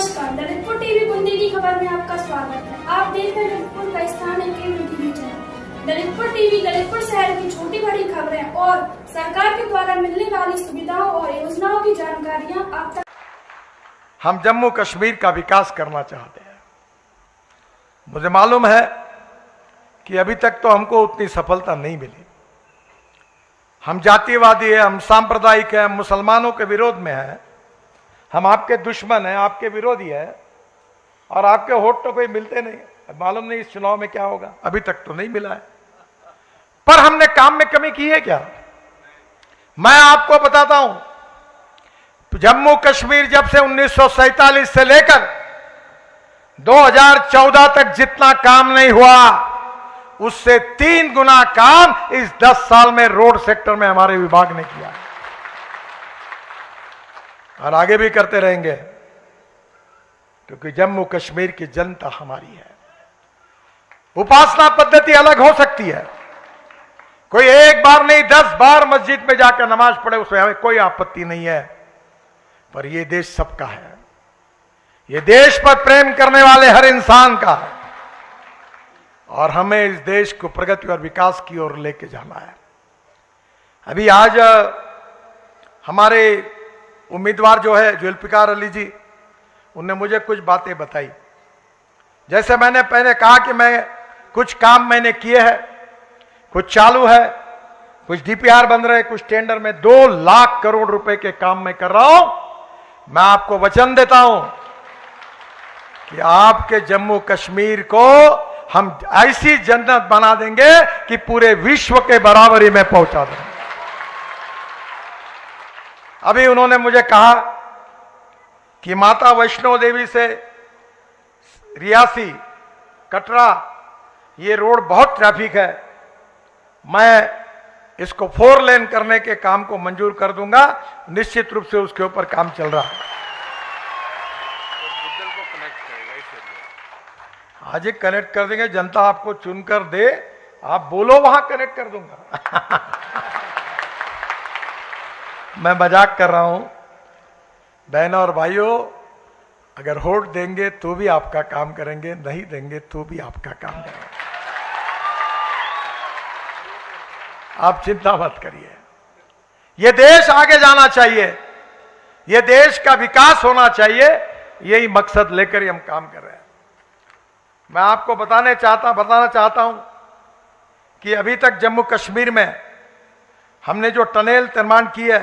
नमस्कार, ललितपुर टीवी बुंदी की खबर में आपका स्वागत है। आप देख रहे हैं ललितपुर का स्थान है केवल TV channel. Lalitpur TV Lalitpur शहर की छोटी बड़ी खबरें और सरकार के द्वारा मिलने वाली सुविधाओं और योजनाओं की जानकारियां आप तक। हम जम्मू कश्मीर का विकास करना चाहते हैं। मुझे मालूम है कि अभी तक तो हमको उतनी सफलता नहीं मिली। हम जातिवादी है, हम सांप्रदायिक है, हम मुसलमानों के विरोध में है, हम आपके दुश्मन हैं, आपके विरोधी है और आपके वोट तो कोई मिलते नहीं। मालूम नहीं इस चुनाव में क्या होगा, अभी तक तो नहीं मिला है। पर हमने काम में कमी की है क्या? मैं आपको बताता हूं, जम्मू कश्मीर जब से 1947 से लेकर 2014 तक जितना काम नहीं हुआ, उससे 3 गुना काम इस 10 साल में रोड सेक्टर में हमारे विभाग ने किया और आगे भी करते रहेंगे, क्योंकि जम्मू कश्मीर की जनता हमारी है। उपासना पद्धति अलग हो सकती है, कोई एक बार नहीं 10 बार मस्जिद में जाकर नमाज पढ़े, उसमें हमें कोई आपत्ति नहीं है। पर यह देश सबका है, यह देश पर प्रेम करने वाले हर इंसान का है और हमें इस देश को प्रगति और विकास की ओर लेके जाना है। अभी आज हमारे उम्मीदवार जो है जुल्फिकार अली जी, उनने मुझे कुछ बातें बताई। जैसे मैंने पहले कहा कि मैं कुछ काम मैंने किए हैं, कुछ चालू है, कुछ डीपीआर बन रहे, कुछ टेंडर में 2 लाख करोड़ रुपए के काम मैं कर रहा हूं। मैं आपको वचन देता हूं कि आपके जम्मू कश्मीर को हम ऐसी जन्नत बना देंगे कि पूरे विश्व के बराबरी में पहुंचा देंगे। अभी उन्होंने मुझे कहा कि माता वैष्णो देवी से रियासी कटरा ये रोड बहुत ट्रैफिक है, मैं इसको 4 लेन करने के काम को मंजूर कर दूंगा। निश्चित रूप से उसके ऊपर काम चल रहा है। आज ही कनेक्ट कर देंगे, जनता आपको चुनकर दे, आप बोलो वहां कनेक्ट कर दूंगा। मैं मजाक कर रहा हूं। बहनों और भाइयों, अगर वोट देंगे तो भी आपका काम करेंगे, नहीं देंगे तो भी आपका काम करेंगे। आप चिंता मत करिए। यह देश आगे जाना चाहिए, यह देश का विकास होना चाहिए, यही मकसद लेकर हम काम कर रहे हैं। मैं आपको बताना चाहता हूं कि अभी तक जम्मू कश्मीर में हमने जो टनेल निर्माण की है,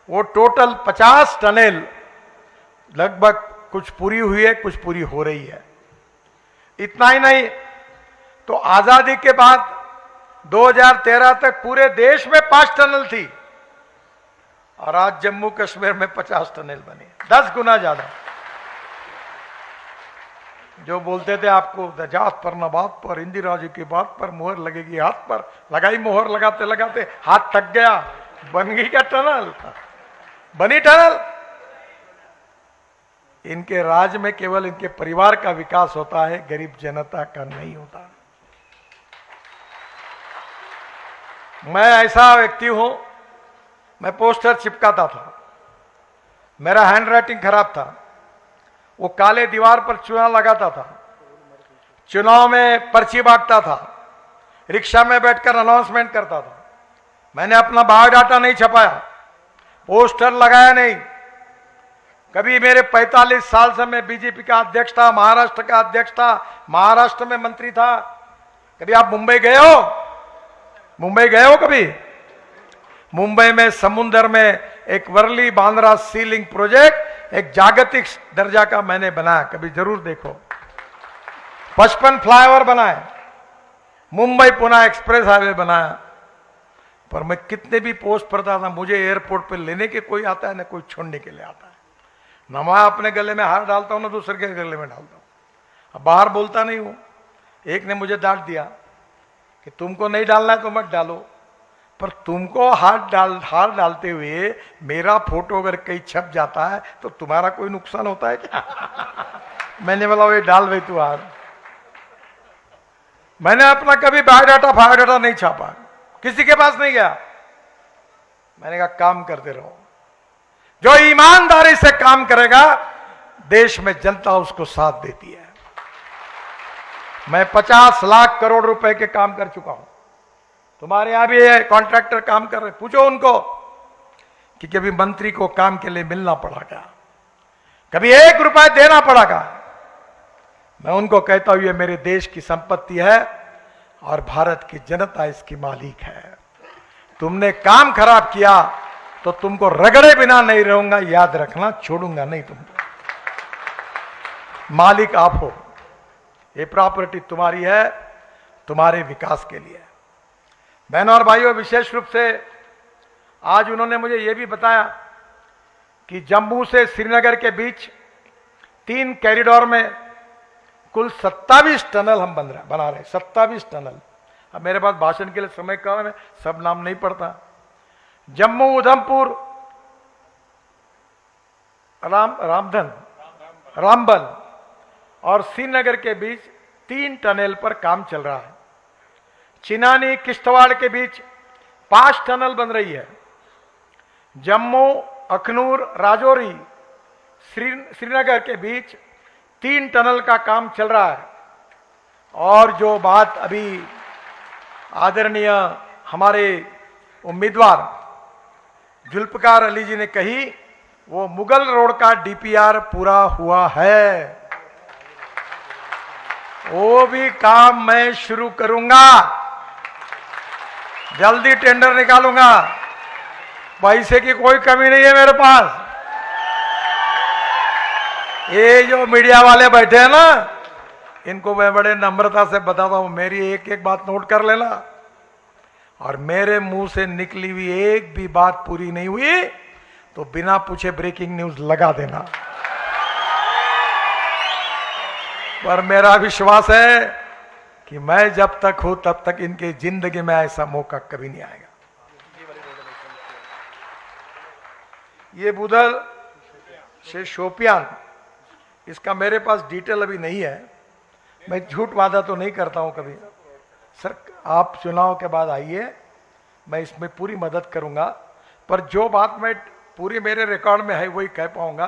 वो टोटल 50 टनेल लगभग कुछ पूरी हुई है, कुछ पूरी हो रही है। इतना ही नहीं तो आजादी के बाद 2013 तक पूरे देश में 5 टनल थी और आज जम्मू कश्मीर में 50 टनल बनी, 10 गुना ज्यादा। जो बोलते थे आपको जात पर न बात पर, इंदिरा जी की बात पर मुहर लगेगी हाथ पर, लगाई मुहर, लगाते लगाते हाथ थक गया, बन गई क्या टनल? बनी टनल। इनके राज में केवल इनके परिवार का विकास होता है, गरीब जनता का नहीं होता। मैं ऐसा व्यक्ति हूं, मैं पोस्टर चिपकाता था, मेरा हैंड राइटिंग खराब था, वो काले दीवार पर चुनाव लगाता था, चुनाव में पर्ची बांटता था, रिक्शा में बैठकर अनाउंसमेंट करता था। मैंने अपना बायोडाटा नहीं छपाया, पोस्टर लगाया नहीं। कभी मेरे 45 साल से मैं बीजेपी का अध्यक्ष था, महाराष्ट्र का अध्यक्ष था, महाराष्ट्र में मंत्री था। कभी आप मुंबई गए हो? मुंबई गए हो कभी? मुंबई में समुद्र में एक वर्ली बांद्रा सी लिंक प्रोजेक्ट, एक जागतिक दर्जा का मैंने बनाया, कभी जरूर देखो। 55 फ्लाईओवर बनाए, मुंबई पुणे एक्सप्रेस हाईवे बनाया। पर मैं कितने भी पोस्ट पढ़ता था, मुझे एयरपोर्ट पे लेने के कोई आता है ना कोई छोड़ने के लिए आता है। ना मैं अपने गले में हार डालता हूं ना दूसरे के गले में डालता हूं। अब बाहर बोलता नहीं हूं। एक ने मुझे डांट दिया कि तुमको नहीं डालना है तो मत डालो, पर तुमको हार डालते हुए मेरा फोटो अगर कहीं छप जाता है तो तुम्हारा कोई नुकसान होता है क्या? मैंने बोला वो डाल भाई तू हार। मैंने अपना कभी बायोडाटा नहीं छापा, किसी के पास नहीं गया। मैंने कहा काम करते रहो, जो ईमानदारी से काम करेगा देश में जनता उसको साथ देती है। मैं 50 लाख करोड़ रुपए के काम कर चुका हूं। तुम्हारे यहां भी कॉन्ट्रैक्टर काम कर रहे, पूछो उनको कि कभी मंत्री को काम के लिए मिलना पड़ा क्या, कभी 1 रुपया देना पड़ा क्या। मैं उनको कहता हूं ये मेरे देश की संपत्ति है और भारत की जनता इसकी मालिक है। तुमने काम खराब किया तो तुमको रगड़े बिना नहीं रहूंगा, याद रखना, छोड़ूंगा नहीं तुमको। मालिक आप हो, ये प्रॉपर्टी तुम्हारी है, तुम्हारे विकास के लिए। बहनों और भाइयों, विशेष रूप से आज उन्होंने मुझे यह भी बताया कि जम्मू से श्रीनगर के बीच 3 कॉरिडोर में कुल 27 टनल हम बना रहे हैं। 27 टनल। अब मेरे पास भाषण के लिए समय कम है, सब नाम नहीं पढ़ता। जम्मू उधमपुर रामबन और श्रीनगर के बीच 3 टनल पर काम चल रहा है। चिनानी किश्तवाड़ के बीच 5 टनल बन रही है। जम्मू अखनूर राजौरी श्रीनगर के बीच 3 टनल का काम चल रहा है। और जो बात अभी आदरणीय हमारे उम्मीदवार जुल्फकार अली जी ने कही, वो मुगल रोड का डीपीआर पूरा हुआ है, वो भी काम मैं शुरू करूंगा, जल्दी टेंडर निकालूंगा। पैसे की कोई कमी नहीं है मेरे पास। ये जो मीडिया वाले बैठे हैं ना, इनको मैं बड़े नम्रता से बताता हूं, मेरी एक एक बात नोट कर लेना, और मेरे मुंह से निकली हुई एक भी बात पूरी नहीं हुई तो बिना पूछे ब्रेकिंग न्यूज लगा देना। पर मेरा विश्वास है कि मैं जब तक हूं तब तक इनकी जिंदगी में ऐसा मौका कभी नहीं आएगा। ये बुधल से शोपियान, इसका मेरे पास डिटेल अभी नहीं है, मैं झूठ वादा तो नहीं करता हूं कभी। सर आप चुनाव के बाद आइए, मैं इसमें पूरी मदद करूंगा, पर जो बात मैं पूरी मेरे रिकॉर्ड में है वही कह पाऊंगा।